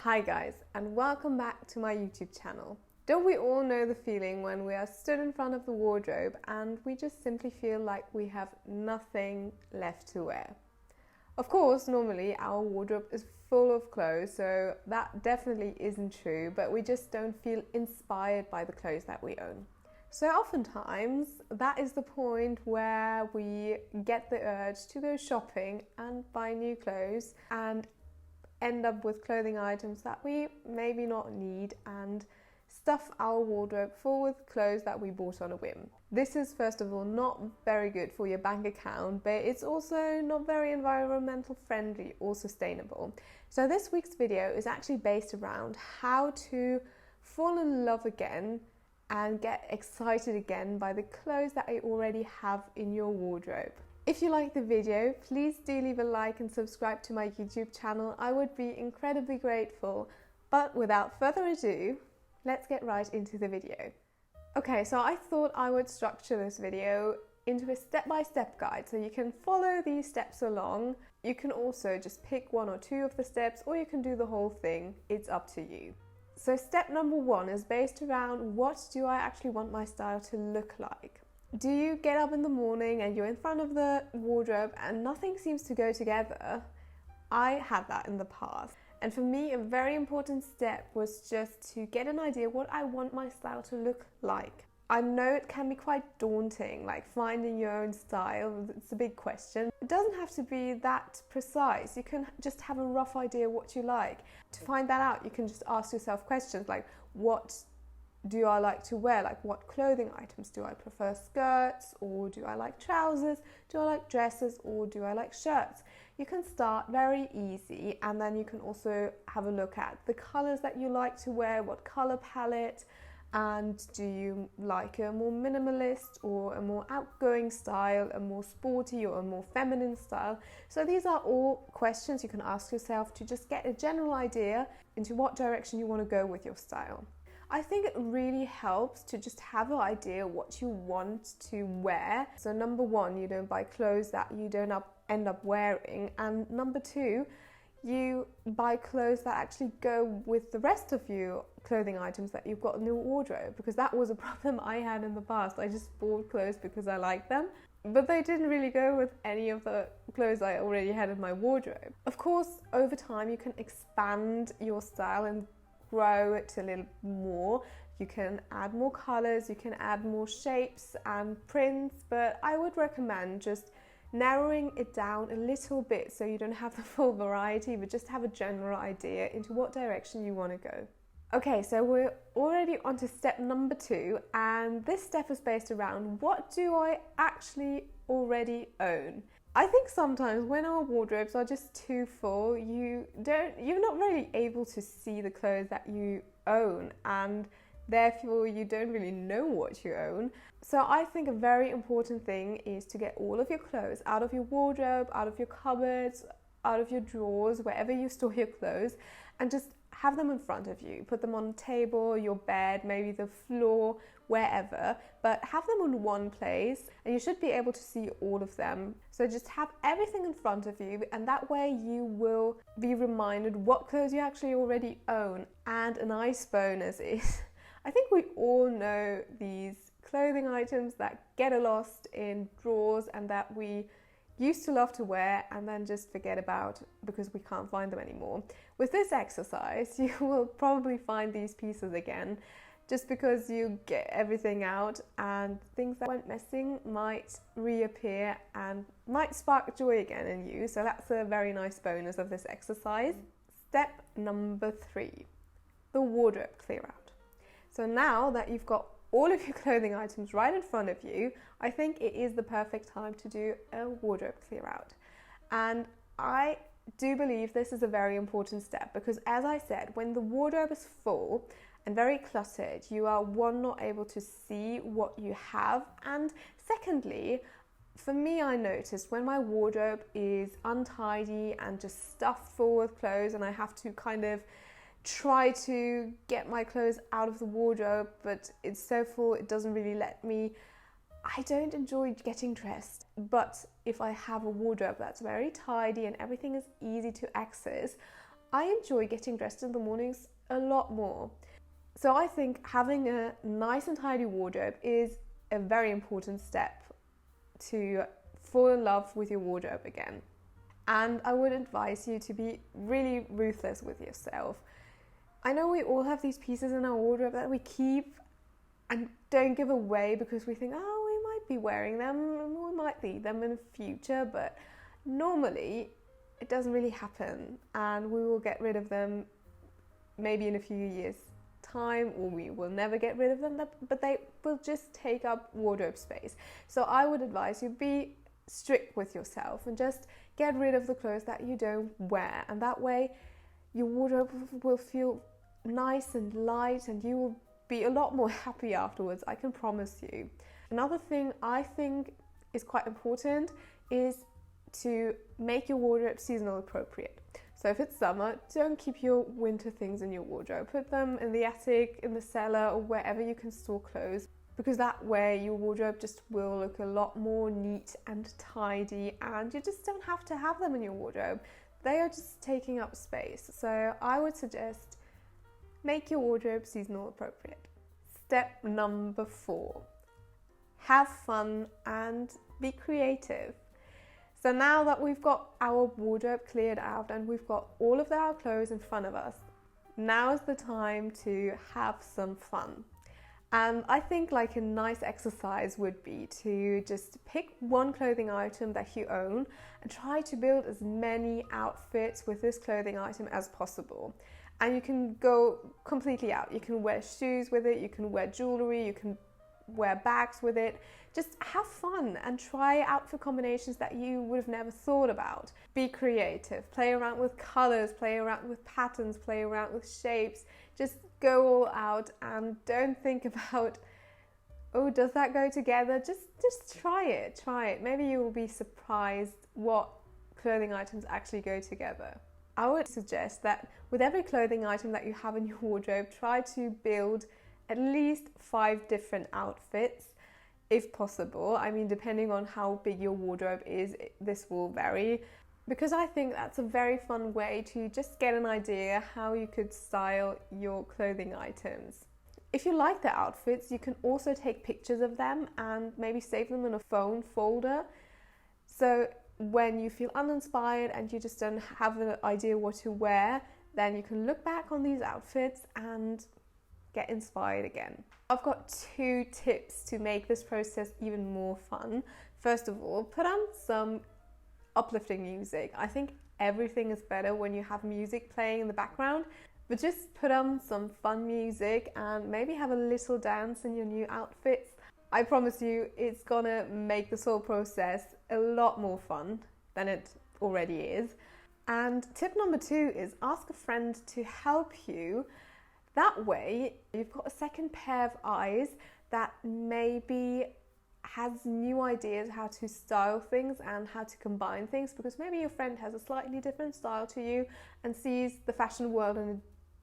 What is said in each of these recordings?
Hi guys, and welcome back to my YouTube channel. Don't we all know the feeling when we are stood in front of the wardrobe and we just simply feel like we have nothing left to wear? Of course, normally our wardrobe is full of clothes, so that definitely isn't true, but we just don't feel inspired by the clothes that we own. So oftentimes that is the point where we get the urge to go shopping and buy new clothes and end up with clothing items that we maybe not need and stuff our wardrobe full with clothes that we bought on a whim. This is first of all not very good for your bank account, but it's also not very environmental friendly or sustainable. So this week's video is actually based around how to fall in love again and get excited again by the clothes that you already have in your wardrobe. If you like the video, please do leave a like and subscribe to my YouTube channel. I would be incredibly grateful. But without further ado, let's get right into the video. Okay, so I thought I would structure this video into a step-by-step guide so you can follow these steps along. You can also just pick one or two of the steps, or you can do the whole thing. It's up to you. So step number one is based around what do I actually want my style to look like? Do you get up in the morning and you're in front of the wardrobe and nothing seems to go together? I had that in the past. And for me, a very important step was just to get an idea what I want my style to look like. I know it can be quite daunting, like finding your own style. It's a big question. It doesn't have to be that precise. You can just have a rough idea what you like. To find that out, you can just ask yourself questions like, what do I like to wear? Like, what clothing items? Do I prefer skirts, or do I like trousers? Do I like dresses, or do I like shirts? You can start very easy, and then you can also have a look at the colors that you like to wear, what color palette, and do you like a more minimalist or a more outgoing style, a more sporty or a more feminine style? So these are all questions you can ask yourself to just get a general idea into what direction you want to go with your style. I think it really helps to just have an idea what you want to wear. So number one, you don't buy clothes that you don't end up wearing. And number two, you buy clothes that actually go with the rest of your clothing items that you've got in your wardrobe. Because that was a problem I had in the past. I just bought clothes because I liked them, but they didn't really go with any of the clothes I already had in my wardrobe. Of course, over time you can expand your style and grow it a little more. You can add more colors, you can add more shapes and prints, but I would recommend just narrowing it down a little bit so you don't have the full variety, but just have a general idea into what direction you want to go. Okay, so we're already on to step number two, and this step is based around what do I actually already own? I think sometimes when our wardrobes are just too full, you're not really able to see the clothes that you own, and therefore you don't really know what you own. So I think a very important thing is to get all of your clothes out of your wardrobe, out of your cupboards, out of your drawers, wherever you store your clothes, and just have them in front of you. Put them on a table, your bed, maybe the floor, wherever, but have them in one place and you should be able to see all of them. So just have everything in front of you, and that way you will be reminded what clothes you actually already own. And a nice bonus is, I think we all know these clothing items that get lost in drawers and that we used to love to wear and then just forget about because we can't find them anymore. With this exercise, you will probably find these pieces again just because you get everything out, and things that went missing might reappear and might spark joy again in you. So that's a very nice bonus of this exercise. Step number three, the wardrobe clear out. So now that you've got all of your clothing items right in front of you, I think it is the perfect time to do a wardrobe clear out. And I do believe this is a very important step because, as I said, when the wardrobe is full and very cluttered, you are, one, not able to see what you have, and secondly, for me, I noticed when my wardrobe is untidy and just stuffed full with clothes and I have to kind of try to get my clothes out of the wardrobe, but it's so full it doesn't really let me. I don't enjoy getting dressed, but if I have a wardrobe that's very tidy and everything is easy to access, I enjoy getting dressed in the mornings a lot more. So I think having a nice and tidy wardrobe is a very important step to fall in love with your wardrobe again. And I would advise you to be really ruthless with yourself. I know we all have these pieces in our wardrobe that we keep and don't give away because we think, oh, we might be wearing them and we might need them in the future, but normally it doesn't really happen, and we will get rid of them maybe in a few years' time, or we will never get rid of them, but they will just take up wardrobe space. So I would advise you be strict with yourself and just get rid of the clothes that you don't wear, and that way your wardrobe will feel nice and light and you will be a lot more happy afterwards, I can promise you. Another thing I think is quite important is to make your wardrobe seasonal appropriate. So if it's summer, don't keep your winter things in your wardrobe. Put them in the attic, in the cellar, or wherever you can store clothes, because that way your wardrobe just will look a lot more neat and tidy, and you just don't have to have them in your wardrobe. They are just taking up space. So I would suggest make your wardrobe seasonal appropriate. Step number 4, have fun and be creative. So now that we've got our wardrobe cleared out and we've got all of our clothes in front of us, now is the time to have some fun. And I think like a nice exercise would be to just pick one clothing item that you own and try to build as many outfits with this clothing item as possible. And you can go completely out. You can wear shoes with it, you can wear jewelry, you can wear bags with it. Just have fun and try outfit combinations that you would have never thought about. Be creative, play around with colors, play around with patterns, play around with shapes. Just go all out and don't think about, oh, does that go together? Just try it. Maybe you will be surprised what clothing items actually go together. I would suggest that with every clothing item that you have in your wardrobe, try to build at least 5 different outfits, if possible. I mean, depending on how big your wardrobe is, this will vary, because I think that's a very fun way to just get an idea how you could style your clothing items. If you like the outfits, you can also take pictures of them and maybe save them in a phone folder. So when you feel uninspired and you just don't have an idea what to wear, then you can look back on these outfits and get inspired again. I've got 2 tips to make this process even more fun. First of all, put on some uplifting music. I think everything is better when you have music playing in the background, but just put on some fun music and maybe have a little dance in your new outfits. I promise you it's gonna make this whole process a lot more fun than it already is. And tip number 2 is ask a friend to help you. That way, you've got a second pair of eyes that maybe has new ideas how to style things and how to combine things, because maybe your friend has a slightly different style to you and sees the fashion world in a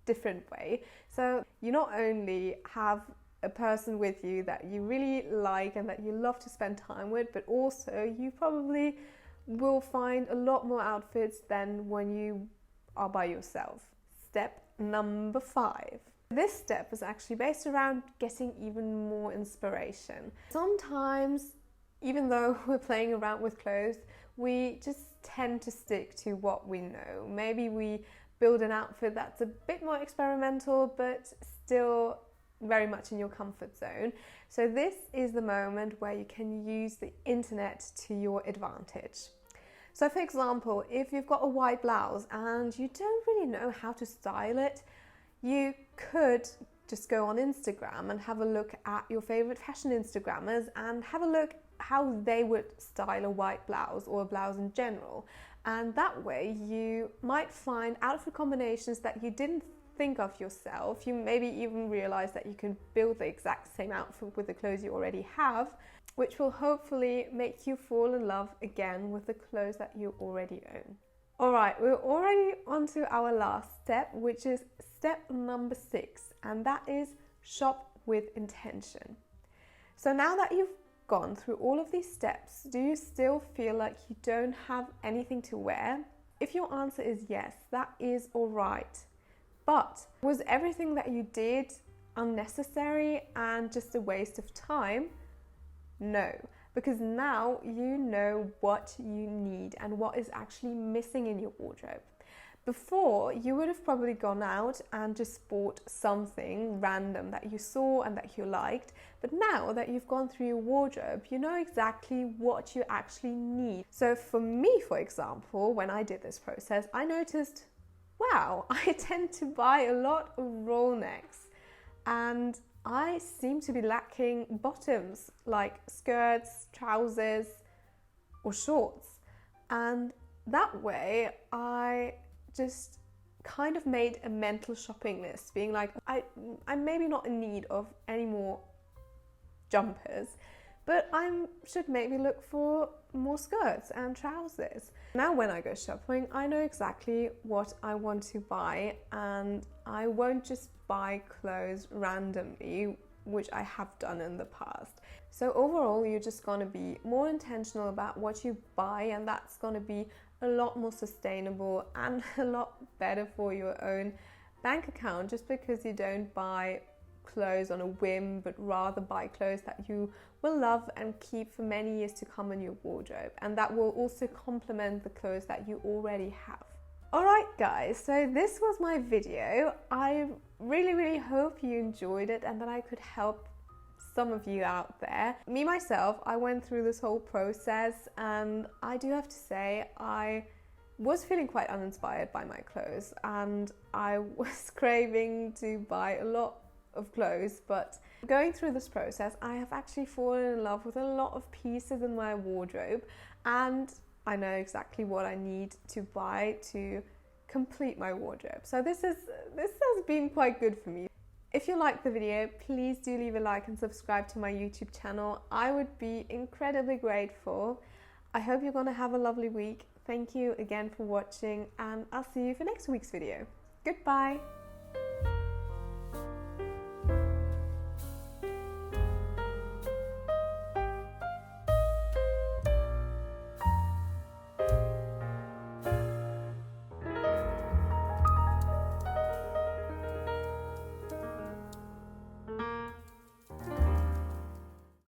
different way. So you not only have a person with you that you really like and that you love to spend time with, but also you probably will find a lot more outfits than when you are by yourself. Step number 5. This step is actually based around getting even more inspiration. Sometimes, even though we're playing around with clothes, we just tend to stick to what we know. Maybe we build an outfit that's a bit more experimental, but still very much in your comfort zone. So this is the moment where you can use the internet to your advantage. So for example, if you've got a white blouse and you don't really know how to style it, you could just go on Instagram and have a look at your favorite fashion Instagrammers and have a look how they would style a white blouse or a blouse in general. And that way you might find outfit combinations that you didn't think of yourself. You maybe even realize that you can build the exact same outfit with the clothes you already have, which will hopefully make you fall in love again with the clothes that you already own. Alright, we're already on to our last step, which is step number 6, and that is shop with intention. So now that you've gone through all of these steps, do you still feel like you don't have anything to wear? If your answer is yes, that is all right. But was everything that you did unnecessary and just a waste of time? No, because now you know what you need and what is actually missing in your wardrobe. Before, you would have probably gone out and just bought something random that you saw and that you liked. But now that you've gone through your wardrobe, you know exactly what you actually need. So for me, for example, when I did this process, I noticed, wow, I tend to buy a lot of roll necks and I seem to be lacking bottoms like skirts, trousers or shorts. And that way I just kind of made a mental shopping list, being like, I'm maybe not in need of any more jumpers, but I should maybe look for more skirts and trousers. Now when I go shopping, I know exactly what I want to buy and I won't just buy clothes randomly, which I have done in the past. So overall, you're just going to be more intentional about what you buy, and that's going to be a lot more sustainable and a lot better for your own bank account, just because you don't buy clothes on a whim, but rather buy clothes that you will love and keep for many years to come in your wardrobe, and that will also complement the clothes that you already have. Alright guys, so this was my video. I really hope you enjoyed it and that I could help some of you out there. Me myself, I went through this whole process and I do have to say I was feeling quite uninspired by my clothes and I was craving to buy a lot of clothes, but going through this process I have actually fallen in love with a lot of pieces in my wardrobe and I know exactly what I need to buy to complete my wardrobe. So this has been quite good for me. If you liked the video, please do leave a like and subscribe to my YouTube channel. I would be incredibly grateful. I hope you're going to have a lovely week. Thank you again for watching and I'll see you for next week's video. Goodbye!